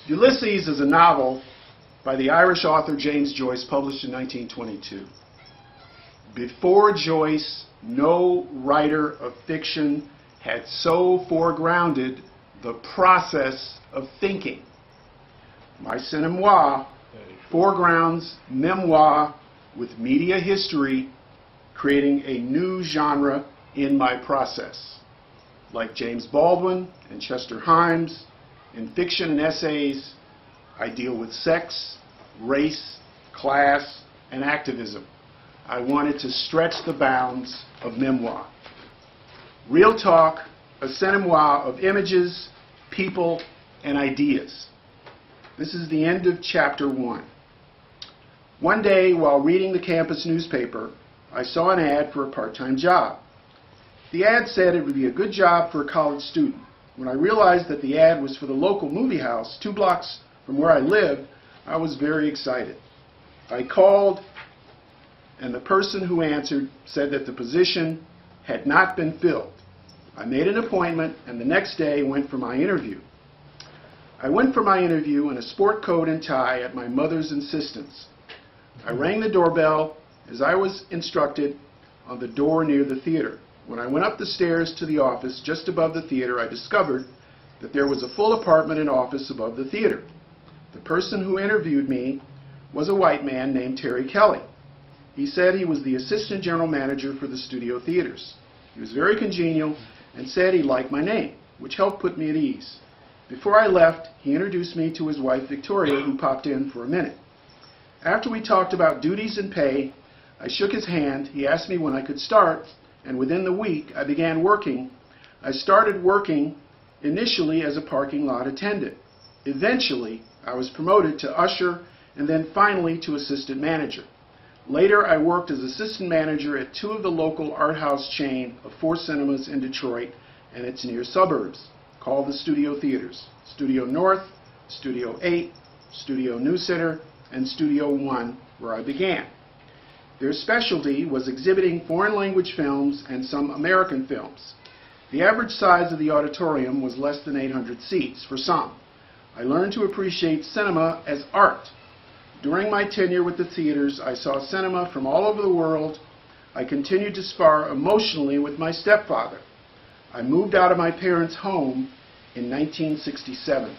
Ulysses is a novel by the Irish author James Joyce, published in 1922. Before Joyce, no writer of fiction had so foregrounded the process of thinking. My cinema foregrounds memoir with media history, creating a new genre in my process. Like James Baldwin and Chester Himes, in fiction and essays, I deal with sex, race, class, and activism. I wanted to stretch the bounds of memoir. Real talk, a cinema of images, people, and ideas. This is the end of chapter 1. One day, while reading the campus newspaper, I saw an ad for a part-time job. The ad said it would be a good job for a college student. When I realized that the ad was for the local movie house 2 blocks from where I live, I was very excited. I called, and the person who answered said that the position had not been filled. I made an appointment, and the next day went for my interview. I went for my interview in a sport coat and tie at my mother's insistence. I rang the doorbell as I was instructed on the door near the theater. When I went up the stairs to the office just above the theater, I discovered that there was a full apartment and office above the theater. The person who interviewed me was a white man named Terry Kelly. He said he was the assistant general manager for the studio theaters. He was very congenial and said he liked my name, which helped put me at ease. Before I left, he introduced me to his wife Victoria, who popped in for a minute. After we talked about duties and pay, I shook his hand. He asked me when I could start, and within the week I began working. I started working initially as a parking lot attendant. Eventually, I was promoted to usher and then finally to assistant manager. Later, I worked as assistant manager at 2 of the local art house chain of 4 cinemas in Detroit and its near suburbs, called the Studio Theaters: Studio North, Studio 8, Studio New Center, and Studio 1, where I began. Their specialty was exhibiting foreign language films and some American films. The average size of the auditorium was less than 800 seats for some. I learned to appreciate cinema as art. During my tenure with the theaters, I saw cinema from all over the world. I continued to spar emotionally with my stepfather. I moved out of my parents' home in 1967.